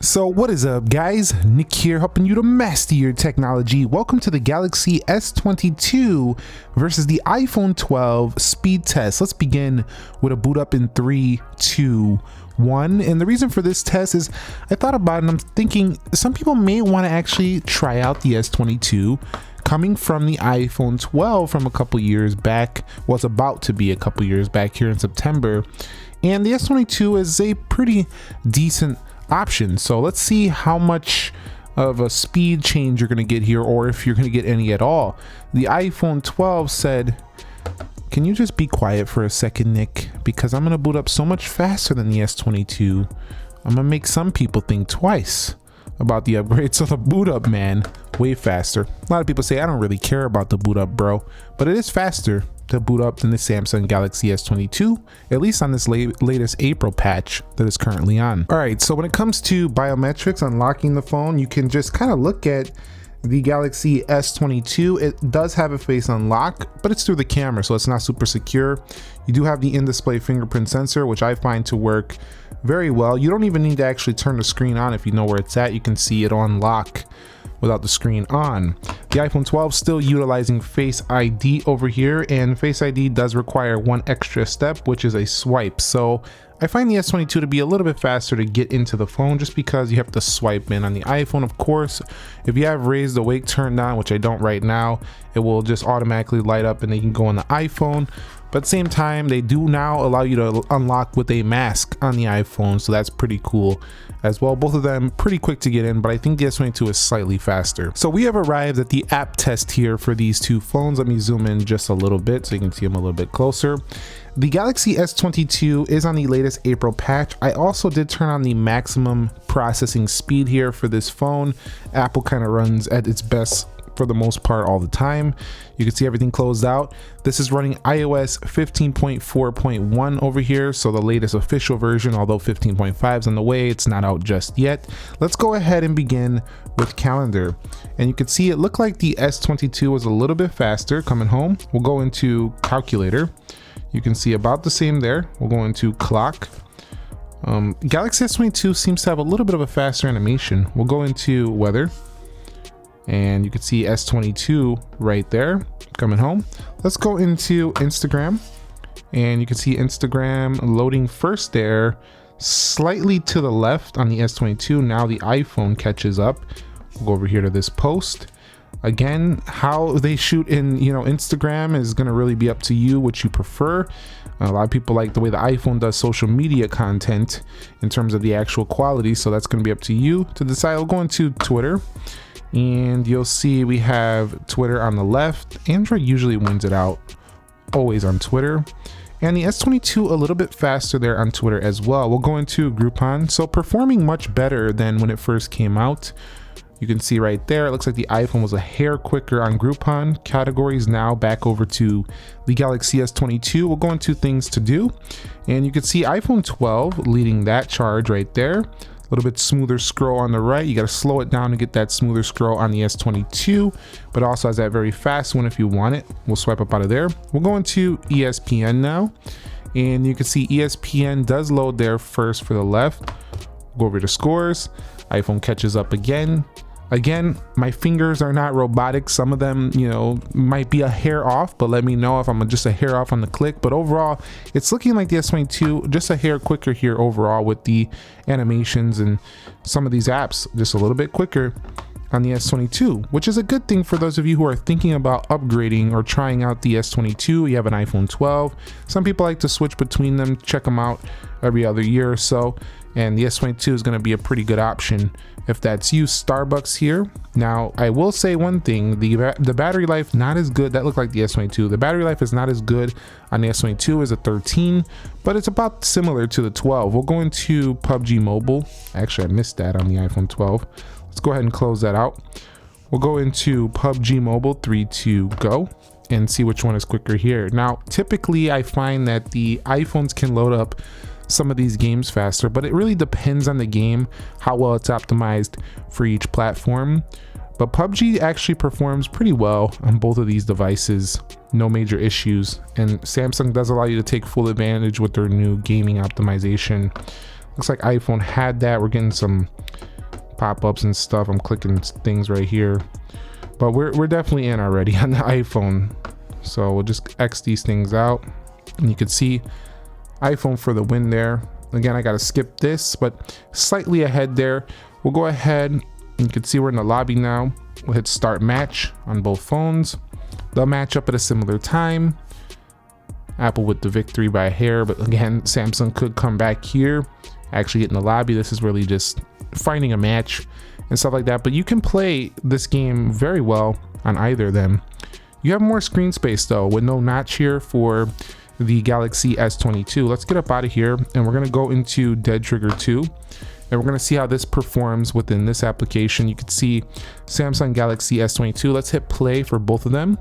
So what is up, guys? Nick here, helping you to master your technology. Welcome to the Galaxy S22 versus the iPhone 12 speed test. Let's begin with a boot up in 3, 2, 1. And the reason for this test is I thought about it and I'm thinking some people may want to actually try out the S22 coming from the iPhone 12 from a couple years back. Was about to be a couple years back here in September. And the S22 is a pretty decent option. So let's see how much of a speed change you're going to get here, or if you're going to get any at all. The iPhone 12 said, can you just be quiet for a second, Nick? Because I'm going to boot up so much faster than the S22. I'm going to make some people think twice about the upgrade. So the boot up, man, way faster. A lot of people say I don't really care about the boot up, bro, but it is faster to boot up than the Samsung Galaxy S22, at least on this latest April patch that is currently on. All right, so when it comes to biometrics, unlocking the phone, you can just kind of look at the Galaxy S22. It does have a face unlock, but it's through the camera, so it's not super secure. You do have the in-display fingerprint sensor, which I find to work very well. You don't even need to actually turn the screen on. If you know where it's at, you can see it unlock without the screen on. The iPhone 12 still utilizing Face ID over here, and Face ID does require one extra step, which is a swipe. So I find the S22 to be a little bit faster to get into the phone just because you have to swipe in. On the iPhone, of course, if you have raised awake turned on, which I don't right now, it will just automatically light up and then you can go on the iPhone. But at the same time, they do now allow you to unlock with a mask on the iPhone, so that's pretty cool as well. Both of them pretty quick to get in, but I think the S22 is slightly faster. So we have arrived at the app test here for these two phones. Let me zoom in just a little bit so you can see them a little bit closer. The Galaxy S22 is on the latest April patch. I also did turn on the maximum processing speed here for this phone. Apple kind of runs at its best for the most part all the time. You can see everything closed out. This is running iOS 15.4.1 over here, so the latest official version, although 15.5 is on the way, it's not out just yet. Let's go ahead and begin with calendar. And you can see it looked like the S22 was a little bit faster coming home. We'll go into calculator. You can see about the same there. We'll go into clock. Galaxy S22 seems to have a little bit of a faster animation. We'll go into weather. And you can see S22 right there coming home. Let's go into Instagram, and you can see Instagram loading first there, slightly to the left on the S22. Now the iPhone catches up. We'll go over here to this post. Again, how they shoot in, Instagram is going to really be up to you, what you prefer. A lot of people like the way the iPhone does social media content in terms of the actual quality, so that's going to be up to you to decide. We'll go into Twitter. And you'll see we have Twitter on the left. Android usually wins it out, always on Twitter. And the S22 a little bit faster there on Twitter as well. We'll go into Groupon. So performing much better than when it first came out. You can see right there, it looks like the iPhone was a hair quicker on Groupon. Categories now back over to the Galaxy S22. We'll go into things to do. And you can see iPhone 12 leading that charge right there. A little bit smoother scroll on the right. You got to slow it down to get that smoother scroll on the S22, but also has that very fast one if you want it. We'll swipe up out of there. We'll go into ESPN now, and you can see ESPN does load there first for the left. Go over to scores. iPhone catches up again. Again, my fingers are not robotic. Some of them, might be a hair off, but let me know if I'm just a hair off on the click. But overall, it's looking like the S22 just a hair quicker here overall with the animations and some of these apps just a little bit quicker on the S22, which is a good thing for those of you who are thinking about upgrading or trying out the S22. You have an iPhone 12. Some people like to switch between them, check them out every other year or so. And the S22 is going to be a pretty good option if that's you. Starbucks here. Now, I will say one thing, the battery life not as good. That looked like the S22. The battery life is not as good on the S22 as a 13, but it's about similar to the 12. We'll go into PUBG Mobile. Actually, I missed that on the iPhone 12. Let's go ahead and close that out. We'll go into PUBG Mobile, 3, 2, go, and see which one is quicker here. Now, typically I find that the iPhones can load up some of these games faster, but it really depends on the game, how well it's optimized for each platform. But PUBG actually performs pretty well on both of these devices, no major issues. And Samsung does allow you to take full advantage with their new gaming optimization. Looks like iPhone had that. We're getting some pop-ups and stuff. I'm clicking things right here, but we're definitely in already on the iPhone. So we'll just X these things out, and you can see iPhone for the win there. Again, I got to skip this, but slightly ahead there. We'll go ahead, and you can see we're in the lobby now. We'll hit start match on both phones. They'll match up at a similar time. Apple with the victory by a hair, but again, Samsung could come back here, actually get in the lobby. This is really just finding a match and stuff like that, but you can play this game very well on either of them. You have more screen space though, with no notch here for the Galaxy S22. Let's get up out of here, and we're gonna go into Dead Trigger 2, and we're gonna see how this performs within this application. You can see Samsung Galaxy S22. Let's hit play for both of them,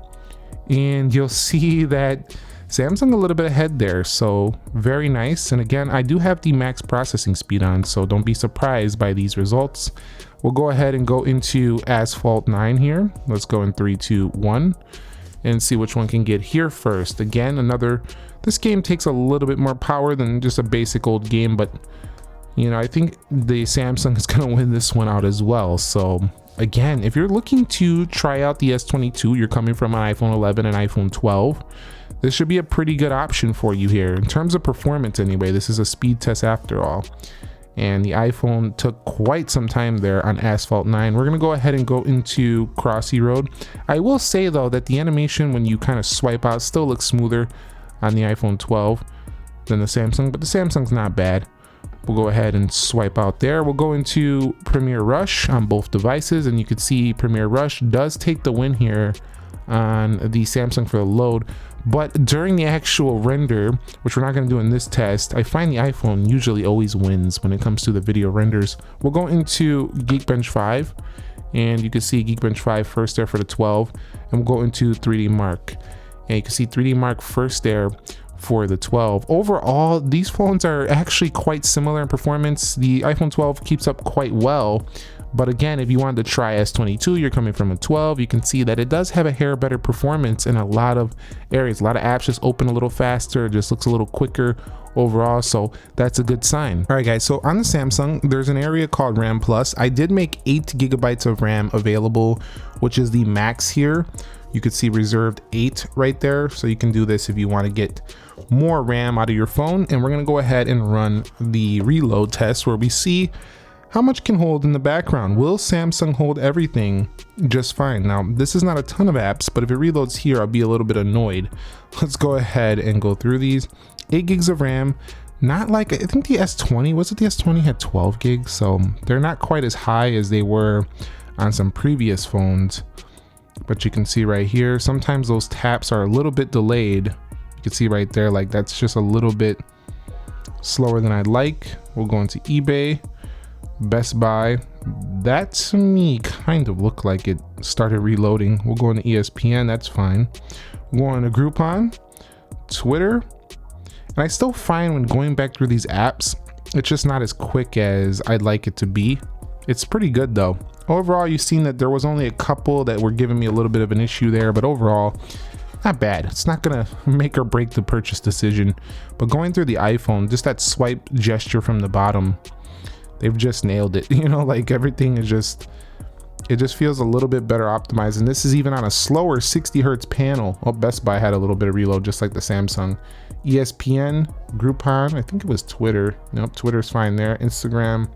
and you'll see that Samsung a little bit ahead there, so very nice. And again, I do have the max processing speed on, so don't be surprised by these results. We'll go ahead and go into Asphalt 9 here. Let's go in 3, 2, 1 and see which one can get here first. Again, this game takes a little bit more power than just a basic old game, but you know, I think the Samsung is gonna win this one out as well. So again, if you're looking to try out the S22, you're coming from an iPhone 11 and iPhone 12, this should be a pretty good option for you here. In terms of performance anyway, this is a speed test after all. And the iPhone took quite some time there on Asphalt 9. We're gonna go ahead and go into Crossy Road. I will say though that the animation when you kind of swipe out still looks smoother on the iPhone 12 than the Samsung, but the Samsung's not bad. We'll go ahead and swipe out there. We'll go into Premiere Rush on both devices, and you can see Premiere Rush does take the win here on the Samsung for the load. But during the actual render, which we're not going to do in this test, I find the iPhone usually always wins when it comes to the video renders. We'll go into Geekbench 5, and you can see Geekbench 5 first there for the 12, and we'll go into 3D Mark, and you can see 3D Mark first there for the 12. Overall, these phones are actually quite similar in performance. The iPhone 12 keeps up quite well, but again, if you wanted to try S22, you're coming from a 12, you can see that it does have a hair better performance in a lot of areas. A lot of apps just open a little faster, it just looks a little quicker overall, so that's a good sign. All right guys, so on the Samsung, there's an area called RAM Plus. I did make 8 gigabytes of RAM available, which is the max here. You could see reserved 8 right there, so you can do this if you want to get more RAM out of your phone. And we're gonna go ahead and run the reload test where we see how much can hold in the background. Will Samsung hold everything just fine? Now, this is not a ton of apps, but if it reloads here, I'll be a little bit annoyed. Let's go ahead and go through these. 8 gigs of RAM, not like, I think the S20, was it the S20 had 12 gigs? So they're not quite as high as they were on some previous phones. But you can see right here, sometimes those taps are a little bit delayed. You can see right there, like that's just a little bit slower than I'd like. We'll go into eBay. Best Buy, that to me kind of looked like it started reloading. We'll go into ESPN, that's fine. We'll go into Groupon, Twitter, and I still find when going back through these apps, it's just not as quick as I'd like it to be. It's pretty good though. Overall, you've seen that there was only a couple that were giving me a little bit of an issue there, but overall, not bad. It's not gonna make or break the purchase decision, but going through the iPhone, just that swipe gesture from the bottom, they've just nailed it. You know, like everything is just, it just feels a little bit better optimized. And this is even on a slower 60 hertz panel. Oh, Best Buy had a little bit of reload just like the Samsung. ESPN, Groupon, I think it was Twitter. Nope, Twitter's fine there. Instagram,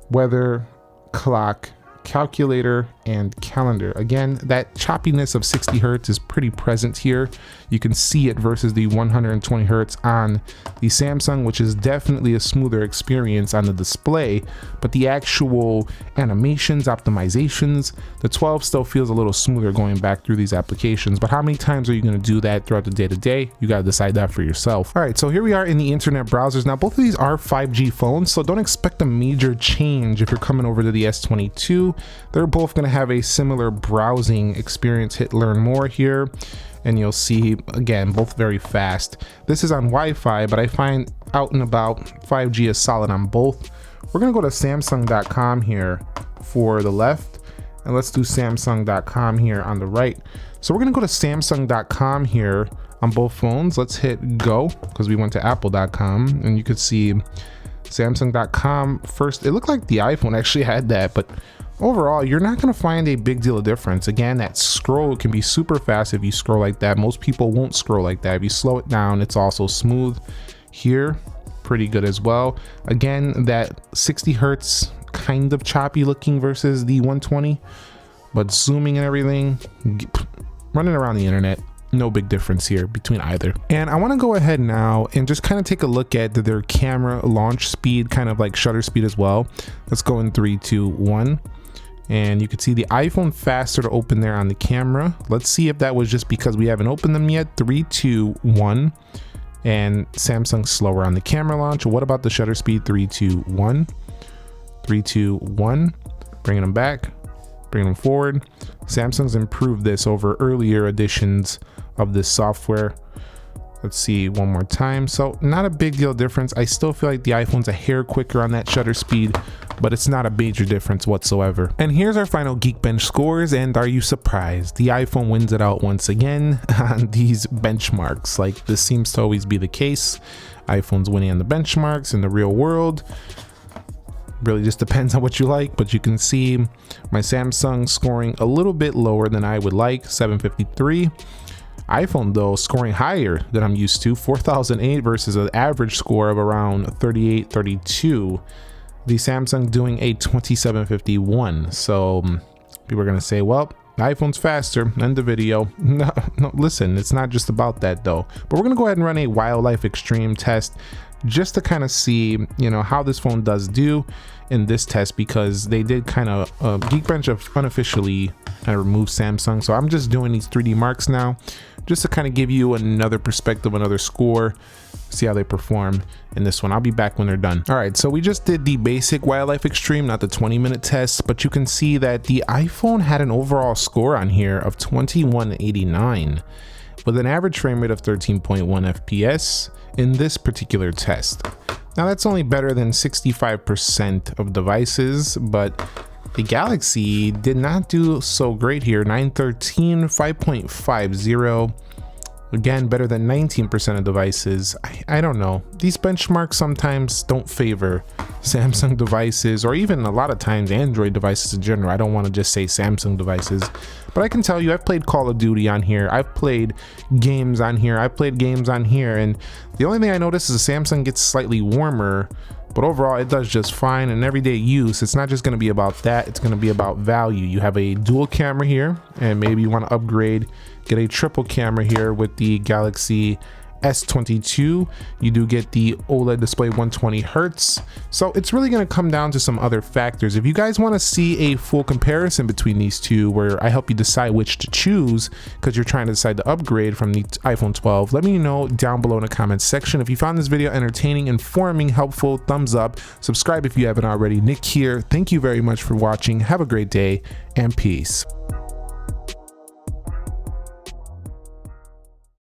weather, clock, calculator, and calendar. Again, that choppiness of 60 hertz is pretty present here. You can see it versus the 120 hertz on the Samsung, which is definitely a smoother experience on the display, but the actual animations, optimizations, the 12 still feels a little smoother going back through these applications. But how many times are you going to do that throughout the day-to-day? You got to decide that for yourself. All right, so here we are in the internet browsers. Now, both of these are 5G phones, so don't expect a major change if you're coming over to the S22. They're both going to have a similar browsing experience. Hit learn more here, and you'll see, again, both very fast. This is on Wi-Fi, but I find out and about 5G is solid on both. We're gonna go to Samsung.com here for the left, and let's do Samsung.com here on the right. So we're gonna go to Samsung.com here on both phones. Let's hit go, because we went to Apple.com, and you could see Samsung.com first. It looked like the iPhone actually had that, but overall, you're not going to find a big deal of difference. Again, that scroll can be super fast if you scroll like that. Most people won't scroll like that. If you slow it down, it's also smooth. Here, pretty good as well. Again, that 60 hertz kind of choppy looking versus the 120, but zooming and everything, running around the internet, no big difference here between either. And I want to go ahead now and just kind of take a look at their camera launch speed, kind of like shutter speed as well. Let's go in 3, 2, 1. And you can see the iPhone faster to open there on the camera. Let's see if that was just because we haven't opened them yet. 3, 2, 1. And Samsung slower on the camera launch. What about the shutter speed? 3, 2, 1. 3, 2, 1. Bringing them back, bringing them forward. Samsung's improved this over earlier editions of this software. Let's see one more time. So not a big deal difference. I still feel like the iPhone's a hair quicker on that shutter speed, but it's not a major difference whatsoever. And here's our final Geekbench scores. And are you surprised? The iPhone wins it out once again on these benchmarks. Like, this seems to always be the case. iPhone's winning on the benchmarks in the real world. Really just depends on what you like, but you can see my Samsung scoring a little bit lower than I would like, 753. iPhone though scoring higher than I'm used to, 4008 versus an average score of around 38, 32. The Samsung doing a 2751. So people are gonna say, well, the iPhone's faster. End the video. No, listen, it's not just about that though. But we're gonna go ahead and run a Wildlife Extreme test just to kind of see, you know, how this phone does do in this test, because they did kind of Geekbench have unofficially kind of removed Samsung. So I'm just doing these 3D marks now just to kind of give you another perspective, another score, see how they perform in this one. I'll be back when they're done. All right, so we just did the basic Wildlife Extreme, not the 20-minute test, but you can see that the iPhone had an overall score on here of 2189 with an average frame rate of 13.1 FPS in this particular test. Now that's only better than 65% of devices, but the Galaxy did not do so great here. 913, 5.50. Again, better than 19% of devices. I don't know. These benchmarks sometimes don't favor Samsung devices, or even a lot of times Android devices in general. I don't want to just say Samsung devices, but I can tell you I've played Call of Duty on here. I've played games on here. I've played games on here. And the only thing I notice is the Samsung gets slightly warmer, but overall it does just fine. In everyday use, it's not just going to be about that. It's going to be about value. You have a dual camera here, and maybe you want to upgrade, get a triple camera here with the Galaxy S22. You do get the OLED display 120 hertz. So it's really going to come down to some other factors. If you guys want to see a full comparison between these two, where I help you decide which to choose because you're trying to decide to upgrade from the iPhone 12, let me know down below in the comments section. If you found this video entertaining, informing, helpful, thumbs up, subscribe if you haven't already. Nick here. Thank you very much for watching. Have a great day and peace.